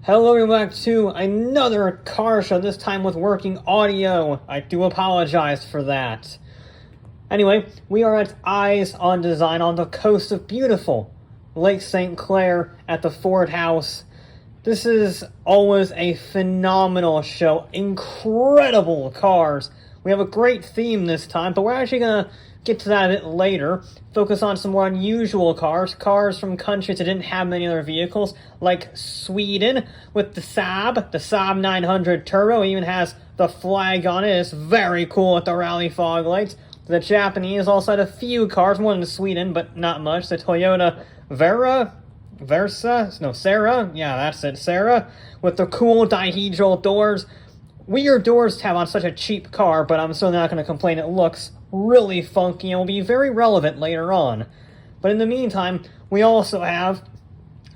Hello, everyone, back to another car show, this time with working audio. I do apologize for that. Anyway, we are at Eyes on Design on the coast of beautiful Lake St. Clair at the Ford House. This is always a phenomenal show. Incredible cars. We have a great theme this time, but we're actually going to get to that a bit later. Focus on some more unusual cars from countries that didn't have many other vehicles, like Sweden with the Saab 900 Turbo. It even has the flag on it. It's very cool with the rally fog lights. The Japanese also had a few cars, more than Sweden, but not much. The Toyota Serra, yeah, that's it, Serra, with the cool dihedral doors. Weird doors to have on such a cheap car, but I'm still not going to complain. It looks really funky and will be very relevant later on. But in the meantime, we also have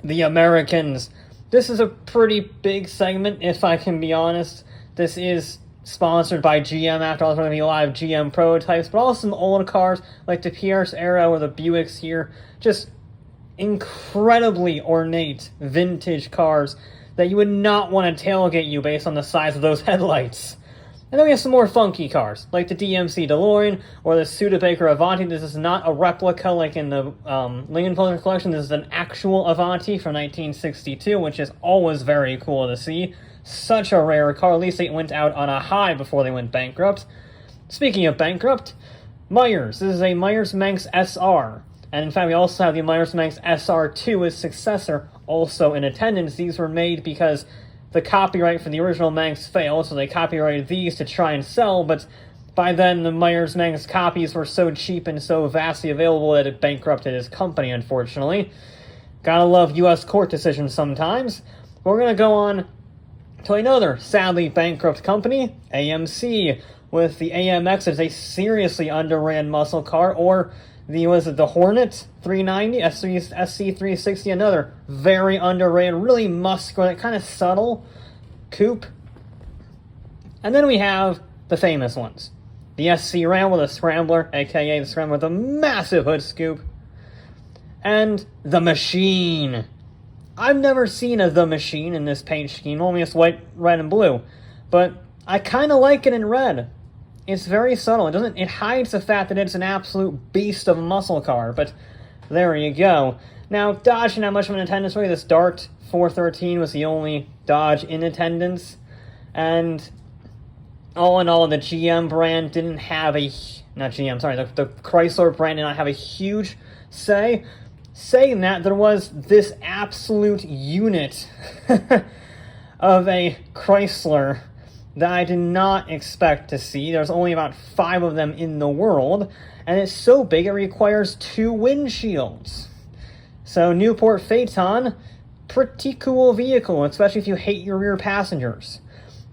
the Americans. This is a pretty big segment, if I can be honest. This is sponsored by GM. After all, there's going to be a lot of GM prototypes, but also some old cars like the Pierce era or the Buicks here. Just incredibly ornate vintage cars that you would not want to tailgate you based on the size of those headlights. And then we have some more funky cars, like the DMC DeLorean or the Studebaker Avanti. This is not a replica like in the Lincoln Polar Collection. This is an actual Avanti from 1962, which is always very cool to see. Such a rare car. At least they went out on a high before they went bankrupt. Speaking of bankrupt, Myers. This is a Myers-Manx SR. And in fact, we also have the Myers-Manx SR2, its successor, also in attendance. These were made because the copyright for the original Manx failed, so they copyrighted these to try and sell, but by then the Myers-Manx copies were so cheap and so vastly available that it bankrupted his company, unfortunately. Gotta love U.S. court decisions sometimes. We're gonna go on to another sadly bankrupt company, AMC, with the AMX. It's a seriously underrated muscle car, or the Hornet 390, SC360, another very underrated, really muscular, kind of subtle coupe. And then we have the famous ones. The SC Ram with a Scrambler, aka the Scrambler with a massive hood scoop. And the Machine. I've never seen the Machine in this paint scheme, only it's white, red, and blue. But I kind of like it in red. It's very subtle. It hides the fact that it's an absolute beast of a muscle car, but there you go. Now, Dodge didn't have much of an attendance. Really, this Dart 413 was the only Dodge in attendance, and all in all, the GM brand didn't have the Chrysler brand did not have a huge say. Saying that, there was this absolute unit of a Chrysler that I did not expect to see. There's only about 5 of them in the world, and it's so big it requires 2 windshields. So Newport Phaeton, pretty cool vehicle, especially if you hate your rear passengers.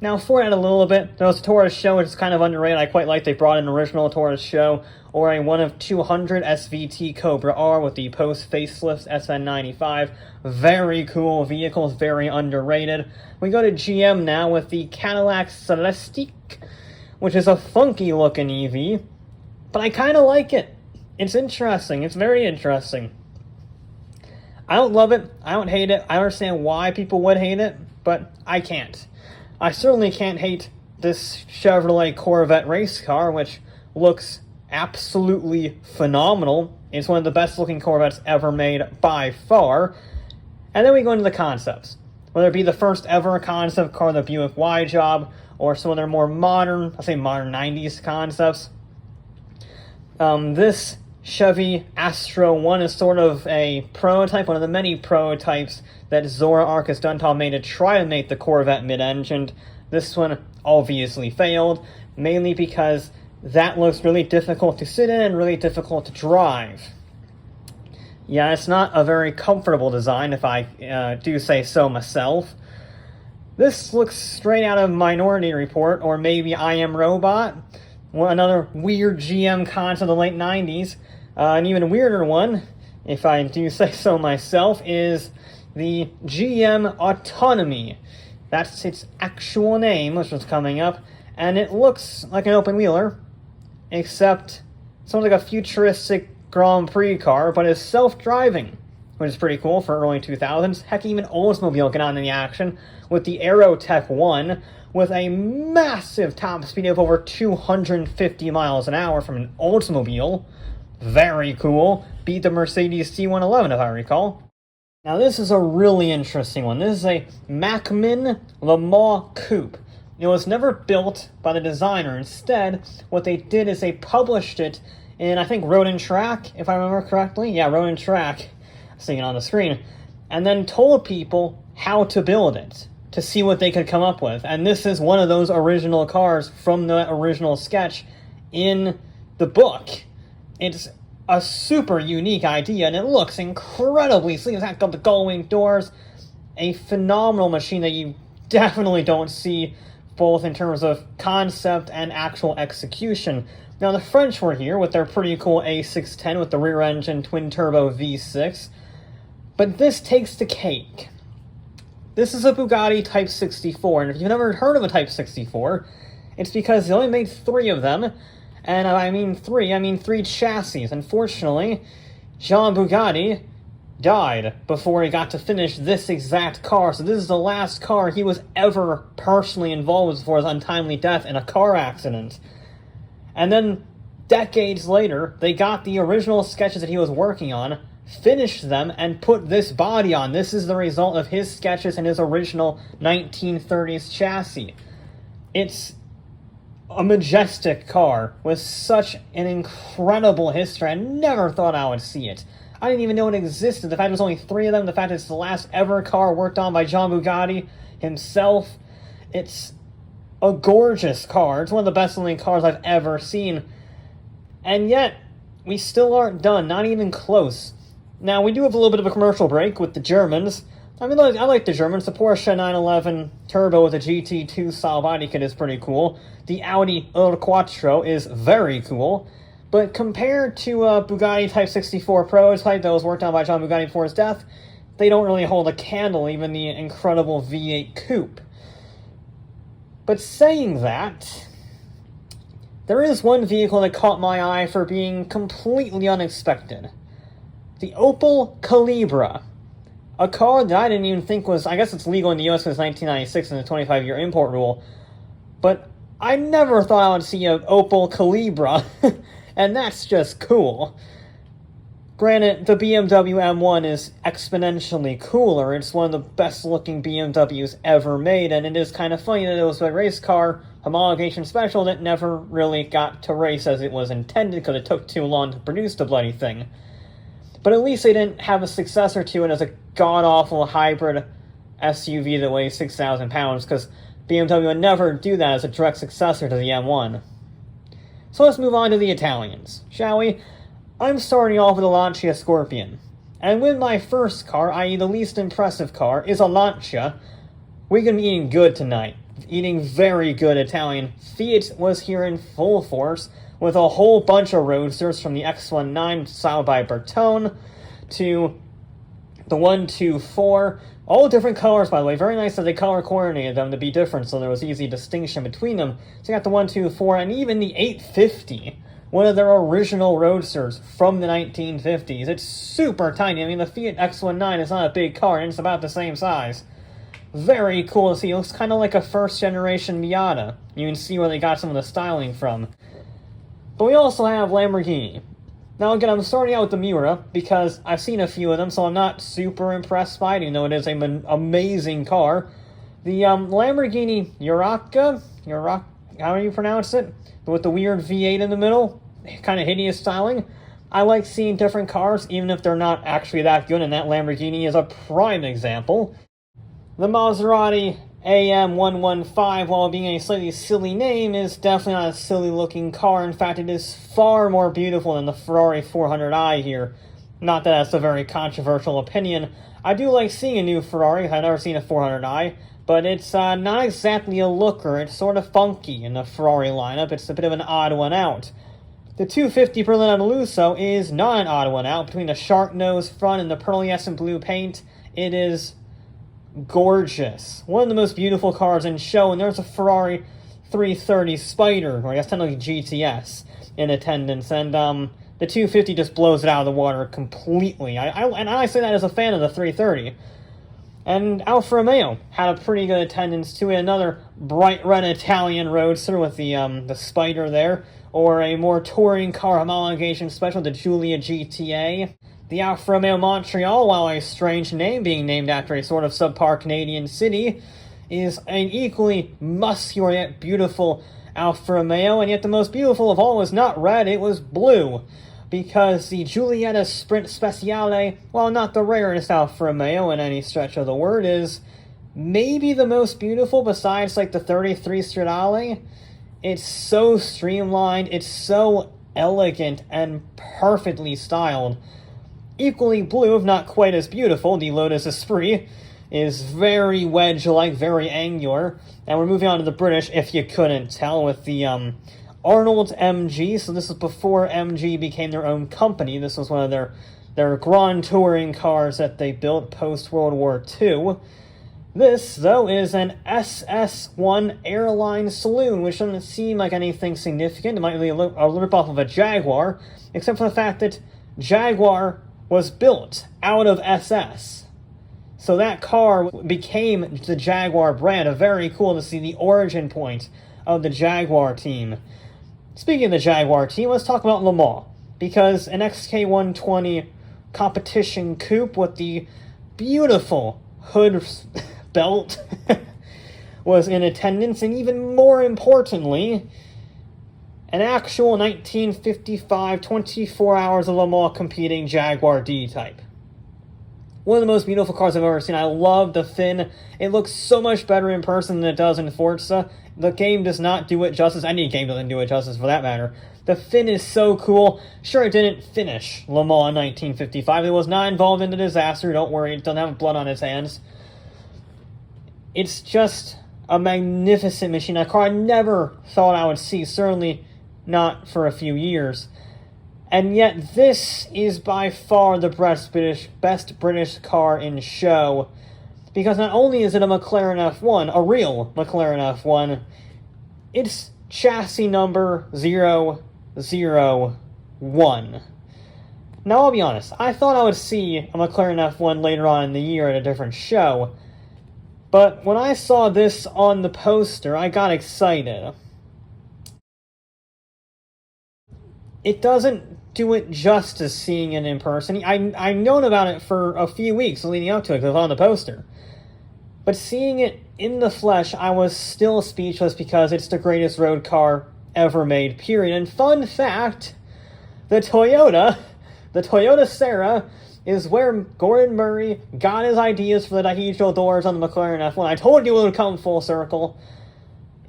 Now, Ford had a little bit. There was a Taurus Show, which is kind of underrated. I quite like they brought an original Taurus Show, or a 1 of 200 SVT Cobra R with the post-facelift SN95. Very cool vehicles, very underrated. We go to GM now with the Cadillac Celestiq, which is a funky-looking EV, but I kind of like it. It's interesting. It's very interesting. I don't love it. I don't hate it. I understand why people would hate it, but I can't. I certainly can't hate this Chevrolet Corvette race car, which looks absolutely phenomenal. It's one of the best looking Corvettes ever made by far. And then we go into the concepts. Whether it be the first ever concept car, the Buick Y-Job, or some of their more modern, I'll say modern 90s concepts. This Chevy Astro 1 is sort of a prototype, one of the many prototypes that Zora Arcus Duntal made to try to make the Corvette mid-engined. This one obviously failed, mainly because that looks really difficult to sit in and really difficult to drive. Yeah, it's not a very comfortable design, if I do say so myself. This looks straight out of Minority Report, or maybe I Am Robot. Another weird GM concept of the late 90s. An even weirder one, if I do say so myself, is the GM Autonomy. That's its actual name, which was coming up, and it looks like an open-wheeler, except it's sort of like a futuristic Grand Prix car, but is self-driving. which is pretty cool for early 2000s. Heck, even Oldsmobile got on in the action with the Aerotech 1, with a massive top speed of over 250 miles an hour from an Oldsmobile. Very cool. Beat the Mercedes C111, if I recall. Now, this is a really interesting one. This is a Macmin Le Mans Coupe. It was never built by the designer. Instead, what they did is they published it in, I think, Road and Track, if I remember correctly. Yeah, Road and Track. Seeing it on the screen. And then told people how to build it, to see what they could come up with. And this is one of those original cars from the original sketch in the book. It's a super unique idea, and it looks incredibly sleek. It's got the gull-wing doors, a phenomenal machine that you definitely don't see, both in terms of concept and actual execution. Now, the French were here with their pretty cool A610 with the rear-engine twin-turbo V6, but this takes the cake. This is a Bugatti Type 64, and if you've never heard of a Type 64, it's because they only made 3 of them, and I mean 3 chassis. Unfortunately, Jean Bugatti died before he got to finish this exact car, so this is the last car he was ever personally involved with before his untimely death in a car accident. And then, decades later, they got the original sketches that he was working on, finished them, and put this body on. This is the result of his sketches and his original 1930s chassis. It's a majestic car with such an incredible history. I never thought I would see it. I didn't even know it existed. The fact there's only 3 of them, the fact it's the last ever car worked on by Jean Bugatti himself. It's a gorgeous car. It's one of the best-selling cars I've ever seen. And yet, we still aren't done, not even close. Now, we do have a little bit of a commercial break with the Germans. I mean, I like the Germans. The Porsche 911 Turbo with a GT2 style body kit is pretty cool. The Audi El Quattro is very cool. But compared to a Bugatti Type 64 prototype that was worked on by Jean Bugatti before his death, they don't really hold a candle, even the incredible V8 Coupe. But saying that, there is one vehicle that caught my eye for being completely unexpected. The Opel Calibra. A car that I didn't even think was, I guess it's legal in the US because 1996 and the 25-year import rule, but I never thought I would see an Opel Calibra, and that's just cool. Granted, the BMW M1 is exponentially cooler. It's one of the best-looking BMWs ever made, and it is kind of funny that it was a race car homologation special that never really got to race as it was intended because it took too long to produce the bloody thing. But at least they didn't have a successor to it as a god-awful hybrid SUV that weighs 6,000 pounds, because BMW would never do that as a direct successor to the M1. So let's move on to the Italians, shall we? I'm starting off with a Lancia Scorpion. And with my first car, i.e. the least impressive car, is a Lancia, we're going to be eating good tonight. Eating very good Italian. Fiat was here in full force, with a whole bunch of roadsters, from the X19 styled by Bertone to the 124. All different colors, by the way. Very nice that they color coordinated them to be different, so there was easy distinction between them. So you got the 124 and even the 850, one of their original roadsters from the 1950s. It's super tiny. I mean, the Fiat X19 is not a big car, and it's about the same size. Very cool to see. It looks kind of like a first-generation Miata. You can see where they got some of the styling from. But we also have Lamborghini. Now again, I'm starting out with the Miura, because I've seen a few of them, so I'm not super impressed by it, even though it is an amazing car. The Lamborghini Huracan, how do you pronounce it? With the weird V8 in the middle, kind of hideous styling. I like seeing different cars, even if they're not actually that good, and that Lamborghini is a prime example. The Maserati AM115, while being a slightly silly name, is definitely not a silly-looking car. In fact, it is far more beautiful than the Ferrari 400i here. Not that that's a very controversial opinion. I do like seeing a new Ferrari. I've never seen a 400i, but it's not exactly a looker. It's sort of funky in the Ferrari lineup. It's a bit of an odd one out. The 250 Berlin Lusso is not an odd one out. Between the shark nose front and the pearlescent blue paint, it is gorgeous. One of the most beautiful cars in show, and there's a Ferrari 330 Spider, or I guess technically GTS, in attendance, and the 250 just blows it out of the water completely. And I say that as a fan of the 330. And Alfa Romeo had a pretty good attendance too. Another bright red Italian roadster with the Spider there, or a more touring car homologation special, the Giulia GTA. The Alfa Romeo Montreal, while a strange name being named after a sort of subpar Canadian city, is an equally muscular yet beautiful Alfa Romeo, and yet the most beautiful of all was not red, it was blue. Because the Giulietta Sprint Speciale, while not the rarest Alfa Romeo in any stretch of the word, is maybe the most beautiful besides like the 33 Stradale. It's so streamlined, it's so elegant and perfectly styled. Equally blue, if not quite as beautiful, the Lotus Esprit is very wedge-like, very angular. And we're moving on to the British, if you couldn't tell, with the Arnold MG. So this is before MG became their own company. This was one of their grand touring cars that they built post-World War II. This, though, is an SS1 airline saloon, which doesn't seem like anything significant. It might be a rip-off of a Jaguar, except for the fact that Jaguar was built out of SS. So that car became the Jaguar brand. Very cool to see the origin point of the Jaguar team. Speaking of the Jaguar team, let's talk about Le Mans. Because an XK120 competition coupe with the beautiful hood belt was in attendance, and even more importantly, an actual 1955 24 hours of Le Mans competing Jaguar D-Type. One of the most beautiful cars I've ever seen. I love the fin. It looks so much better in person than it does in Forza. The game does not do it justice. Any game doesn't do it justice, for that matter. The fin is so cool. Sure, it didn't finish Le Mans in 1955. It was not involved in the disaster. Don't worry, it doesn't have blood on its hands. It's just a magnificent machine. A car I never thought I would see. Certainly not for a few years. And yet this is by far the best British car in show. Because not only is it a McLaren F1, a real McLaren F1, it's chassis number 001. Now I'll be honest, I thought I would see a McLaren F1 later on in the year at a different show. But when I saw this on the poster, I got excited. It doesn't do it justice seeing it in person. I've known about it for a few weeks leading up to it because it was on the poster. But seeing it in the flesh, I was still speechless because it's the greatest road car ever made, period. And fun fact, the Toyota Serra, is where Gordon Murray got his ideas for the dihedral doors on the McLaren F1. I told you it would come full circle.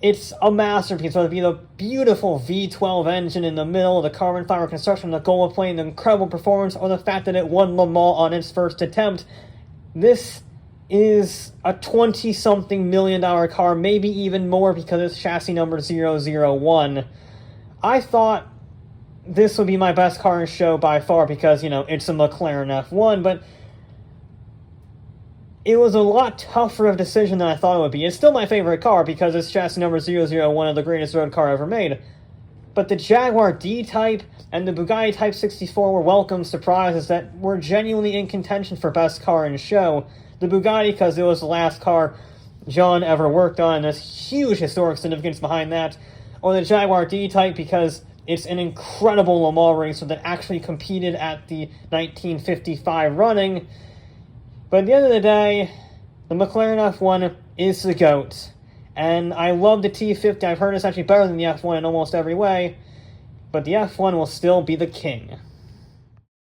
It's a masterpiece, whether it be the beautiful V12 engine in the middle, the carbon fiber construction, the gold plane, the incredible performance, or the fact that it won Le Mans on its first attempt. This is a $20-something million car, maybe even more because it's chassis number 001. I thought this would be my best car in show by far because, it's a McLaren F1, but it was a lot tougher of a decision than I thought it would be. It's still my favorite car because it's chassis number 001 of the greatest road car ever made. But the Jaguar D-Type and the Bugatti Type 64 were welcome surprises that were genuinely in contention for best car in show. The Bugatti because it was the last car John ever worked on, and there's huge historic significance behind that. Or the Jaguar D-Type because it's an incredible Le Mans racer that actually competed at the 1955 running. But at the end of the day, the McLaren F1 is the GOAT. And I love the T50. I've heard it's actually better than the F1 in almost every way. But the F1 will still be the king.